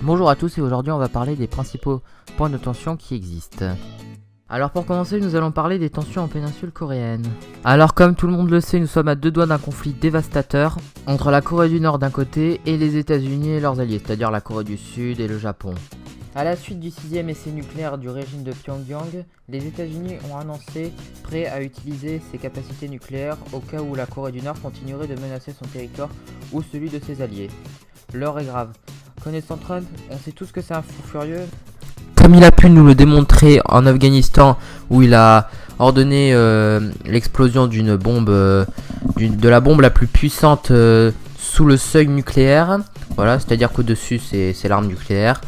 Bonjour à tous et aujourd'hui on va parler des principaux points de tension qui existent. Alors pour commencer nous allons parler des tensions en péninsule coréenne. Alors comme tout le monde le sait, nous sommes à deux doigts d'un conflit dévastateur entre la Corée du Nord d'un côté et les États-Unis et leurs alliés, c'est-à-dire la Corée du Sud et le Japon. À la suite du 6e essai nucléaire du régime de Pyongyang, les États-Unis ont annoncé prêts à utiliser ses capacités nucléaires au cas où la Corée du Nord continuerait de menacer son territoire ou celui de ses alliés. L'heure est grave. Connaissant Trump, on sait tous que c'est un fou furieux. Comme il a pu nous le démontrer en Afghanistan, où il a ordonné l'explosion d'une bombe, de la bombe la plus puissante sous le seuil nucléaire. Voilà, c'est-à-dire qu'au-dessus c'est l'arme nucléaire.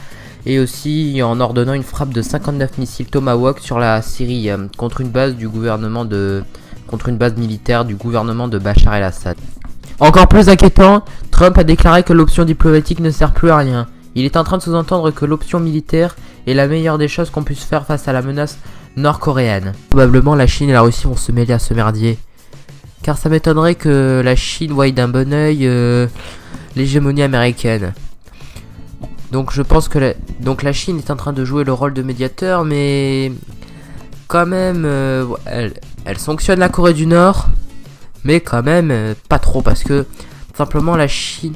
Et aussi en ordonnant une frappe de 59 missiles Tomahawk sur la Syrie contre une base militaire du gouvernement de Bachar el-Assad. Encore plus inquiétant, Trump a déclaré que l'option diplomatique ne sert plus à rien. Il est en train de sous-entendre que l'option militaire est la meilleure des choses qu'on puisse faire face à la menace nord-coréenne. Probablement la Chine et la Russie vont se mêler à ce merdier. Car ça m'étonnerait que la Chine voie d'un bon oeil l'hégémonie américaine. Donc je pense que la Chine est en train de jouer le rôle de médiateur, mais quand même elle sanctionne la Corée du Nord. Mais quand même pas trop parce que simplement la Chine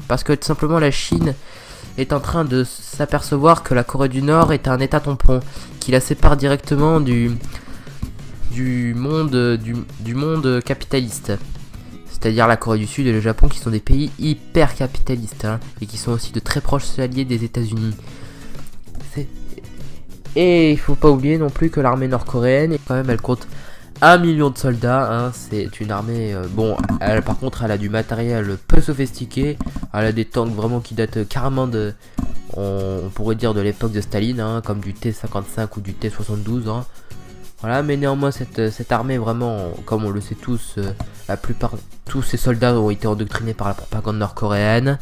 est en train de s'apercevoir que la Corée du Nord est un état tampon qui la sépare directement du monde capitaliste. C'est-à-dire la Corée du Sud et le Japon qui sont des pays hyper capitalistes et qui sont aussi de très proches alliés des États-Unis. Et il faut pas oublier non plus que l'armée nord-coréenne, quand même elle compte 1 million de soldats, c'est une armée, par contre elle a du matériel peu sophistiqué, elle a des tanks vraiment qui datent carrément on pourrait dire de l'époque de Staline, comme du T-55 ou du T-72, Voilà, mais néanmoins cette armée vraiment, comme on le sait tous, la plupart, tous ces soldats ont été endoctrinés par la propagande nord-coréenne,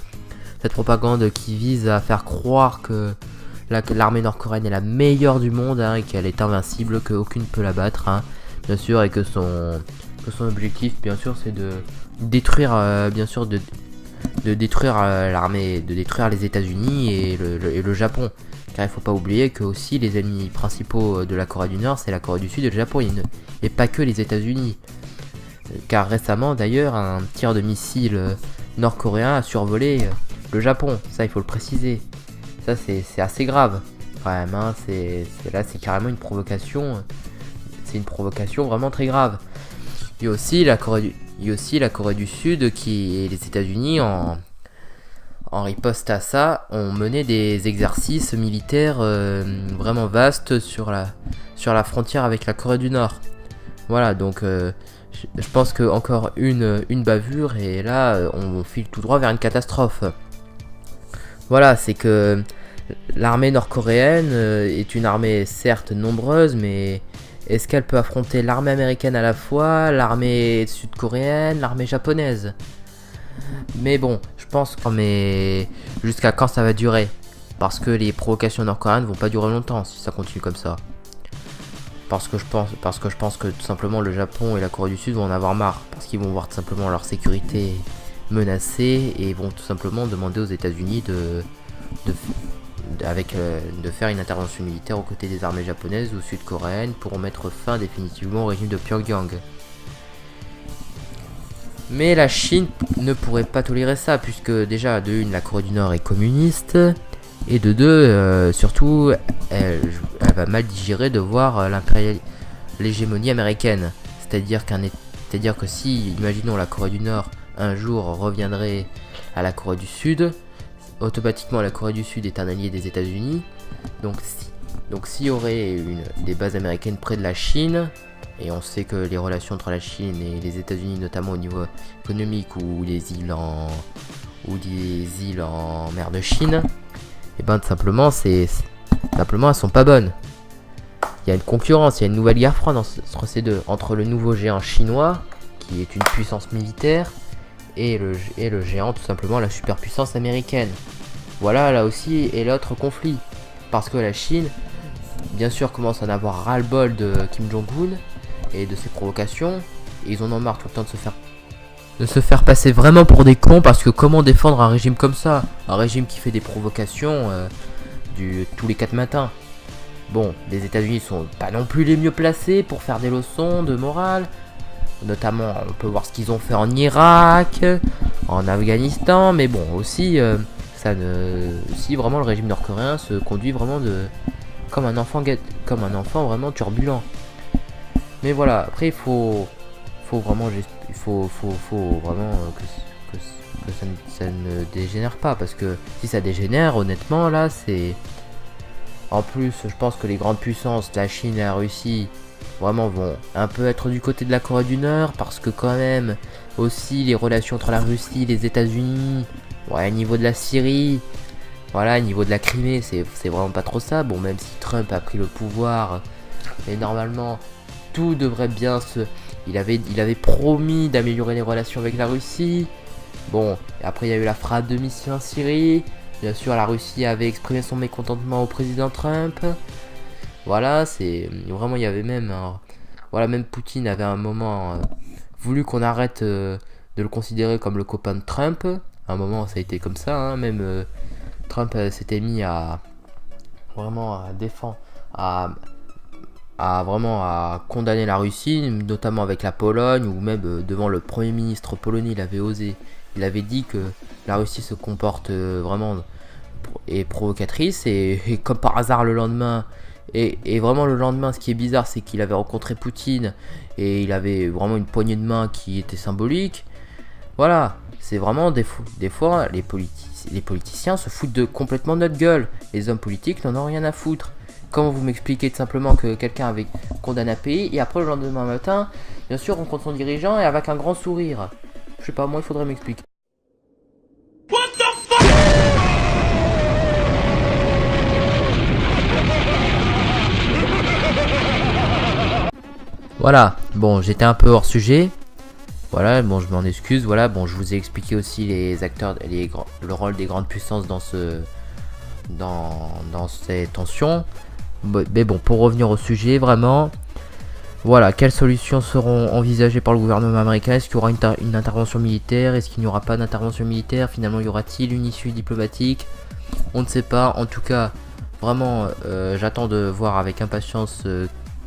cette propagande qui vise à faire croire que l'armée nord-coréenne est la meilleure du monde, et qu'elle est invincible, qu'aucune ne peut la battre, bien sûr, et que son objectif, bien sûr, c'est de détruire, de détruire l'armée, de détruire les États-Unis et le Japon. Car il faut pas oublier que aussi les ennemis principaux de la Corée du Nord, c'est la Corée du Sud et le Japon, et pas que les États-Unis. Car récemment, d'ailleurs, un tir de missile nord-coréen a survolé le Japon. Ça, il faut le préciser. Ça, c'est assez grave. Quand même, c'est carrément une provocation. C'est une provocation vraiment très grave. Il y a aussi la Corée du Sud et les États-Unis en riposte à ça ont mené des exercices militaires vraiment vastes sur la frontière avec la Corée du Nord. Voilà, donc je pense que encore une bavure et là on file tout droit vers une catastrophe. Voilà, c'est que l'armée nord-coréenne est une armée certes nombreuse, mais est-ce qu'elle peut affronter l'armée américaine à la fois, l'armée sud-coréenne, l'armée japonaise? Mais bon, je pense mais jusqu'à quand ça va durer? Parce que les provocations nord-coréennes vont pas durer longtemps si ça continue comme ça. Parce que je pense que tout simplement le Japon et la Corée du Sud vont en avoir marre. Parce qu'ils vont voir tout simplement leur sécurité menacée et vont tout simplement demander aux États-Unis de faire une intervention militaire aux côtés des armées japonaises ou sud-coréennes pour mettre fin définitivement au régime de Pyongyang. Mais la Chine ne pourrait pas tolérer ça, puisque déjà de une, la Corée du Nord est communiste, et de deux, surtout, elle va mal digérer de voir l'hégémonie américaine. C'est-à-dire que si, imaginons, la Corée du Nord un jour reviendrait à la Corée du Sud, automatiquement la Corée du Sud est un allié des États-Unis. Donc s'il y aurait des bases américaines près de la Chine, et on sait que les relations entre la Chine et les États-Unis, notamment au niveau économique ou des îles en mer de Chine, et ben tout simplement elles sont pas bonnes. Il y a une concurrence, il y a une nouvelle guerre froide entre ces deux, entre le nouveau géant chinois qui est une puissance militaire et le géant, tout simplement la superpuissance américaine. Voilà, là aussi est l'autre conflit, parce que la Chine, bien sûr, commence à en avoir ras-le-bol de Kim Jong-un et de ses provocations, et ils en ont marre tout le temps de se faire passer vraiment pour des cons, parce que comment défendre un régime comme ça, un régime qui fait des provocations, tous les 4 matins. Bon, les États-Unis sont pas non plus les mieux placés pour faire des leçons de morale. Notamment, on peut voir ce qu'ils ont fait en Irak, en Afghanistan, mais bon, aussi, si vraiment le régime nord-coréen se conduit vraiment comme un enfant vraiment turbulent. Mais voilà, après il faut vraiment que ça ne dégénère pas, parce que si ça dégénère, honnêtement, là, c'est... En plus, je pense que les grandes puissances, la Chine et la Russie, vraiment vont un peu être du côté de la Corée du Nord, parce que quand même, aussi, les relations entre la Russie et les États-Unis, ouais, au niveau de la Syrie, voilà, au niveau de la Crimée, c'est vraiment pas trop ça. Bon, même si Trump a pris le pouvoir, et normalement, tout devrait bien se... Il avait promis d'améliorer les relations avec la Russie. Bon, et après il y a eu la frappe de missiles en Syrie. Bien sûr, la Russie avait exprimé son mécontentement au président Trump. Voilà, c'est... Vraiment, il y avait même... Voilà, même Poutine avait à un moment voulu qu'on arrête de le considérer comme le copain de Trump. À un moment, ça a été comme ça, hein. Même Trump s'était mis à... Vraiment à défendre... vraiment à condamner la Russie, notamment avec la Pologne, ou même devant le premier ministre polonais, il avait osé. Il avait dit que la Russie se comporte vraiment est provocatrice, et comme par hasard le lendemain, et vraiment le lendemain, ce qui est bizarre, c'est qu'il avait rencontré Poutine, et il avait vraiment une poignée de main qui était symbolique. Voilà, c'est vraiment des fois les politiciens se foutent complètement de notre gueule. Les hommes politiques n'en ont rien à foutre. Comment vous m'expliquez tout simplement que quelqu'un avait condamné un pays, et après le lendemain matin, bien sûr, rencontre son dirigeant et avec un grand sourire. Je sais pas, moi il faudrait m'expliquer. What the fuck? Voilà, bon, j'étais un peu hors sujet. Voilà, bon, je m'en excuse. Voilà, bon, je vous ai expliqué aussi les acteurs, le rôle des grandes puissances dans ces tensions. Mais bon, pour revenir au sujet, vraiment, voilà, quelles solutions seront envisagées par le gouvernement américain? Est-ce qu'il y aura une intervention militaire? Est-ce qu'il n'y aura pas d'intervention militaire? Finalement, y aura-t-il une issue diplomatique? On ne sait pas. En tout cas, vraiment, j'attends de voir avec impatience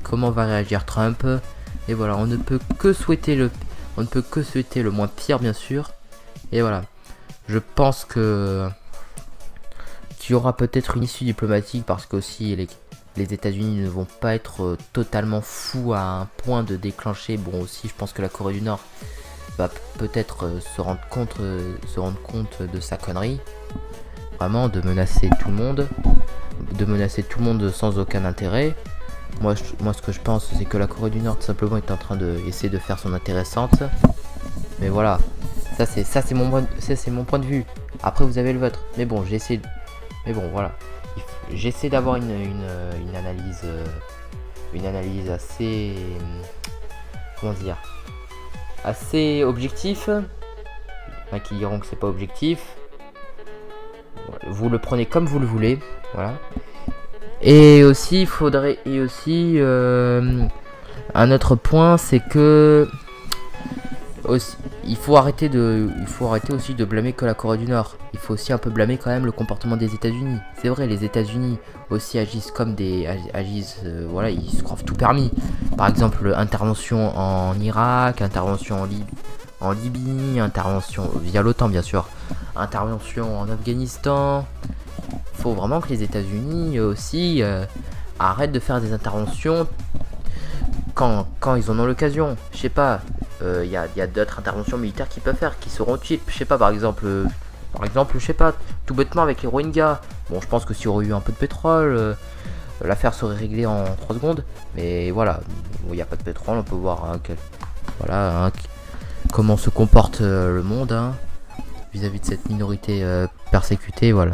comment va réagir Trump. Et voilà, on ne peut que souhaiter le moins pire, bien sûr. Et voilà, je pense qu'il y aura peut-être une issue diplomatique, parce qu'aussi les États-Unis ne vont pas être totalement fous à un point de déclencher. Bon, aussi, je pense que la Corée du Nord va peut-être se rendre compte de sa connerie. Vraiment, de menacer tout le monde sans aucun intérêt. Moi, ce que je pense, c'est que la Corée du Nord, tout simplement, est en train d'essayer de faire son intéressante. Mais voilà, ça c'est mon point de vue. Après, vous avez le vôtre. Mais bon, mais bon, voilà. J'essaie d'avoir une analyse assez, comment dire, assez objectif. Il y en a qui diront que c'est pas objectif. Vous le prenez comme vous le voulez, voilà. Et aussi, un autre point, c'est que il faut arrêter aussi de blâmer que la Corée du Nord. Il faut aussi un peu blâmer quand même le comportement des États-Unis. C'est vrai, les États-Unis aussi agissent voilà, ils se croient tout permis. Par exemple, intervention en Irak, intervention en Libye, intervention via l'OTAN bien sûr, intervention en Afghanistan. Faut vraiment que les États-Unis aussi arrêtent de faire des interventions quand ils en ont l'occasion. Je sais pas, il y a d'autres interventions militaires qu'ils peuvent faire, qui seront utiles. Je sais pas, par exemple, je sais pas, tout bêtement avec les Rohingyas. Bon, je pense que s'il y aurait eu un peu de pétrole, l'affaire serait réglée en 3 secondes. Mais voilà, il n'y a pas de pétrole, on peut voir comment se comporte le monde vis-à-vis de cette minorité persécutée, voilà.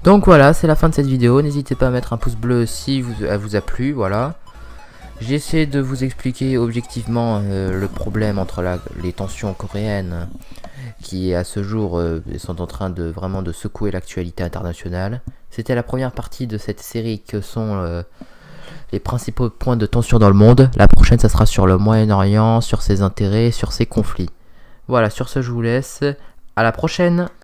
Donc voilà, c'est la fin de cette vidéo. N'hésitez pas à mettre un pouce bleu si elle vous a plu, voilà. J'essaie de vous expliquer objectivement le problème entre les tensions coréennes qui à ce jour sont en train de vraiment de secouer l'actualité internationale. C'était la première partie de cette série que sont les principaux points de tension dans le monde. La prochaine, ça sera sur le Moyen-Orient, sur ses intérêts, sur ses conflits. Voilà, sur ce, je vous laisse. À la prochaine!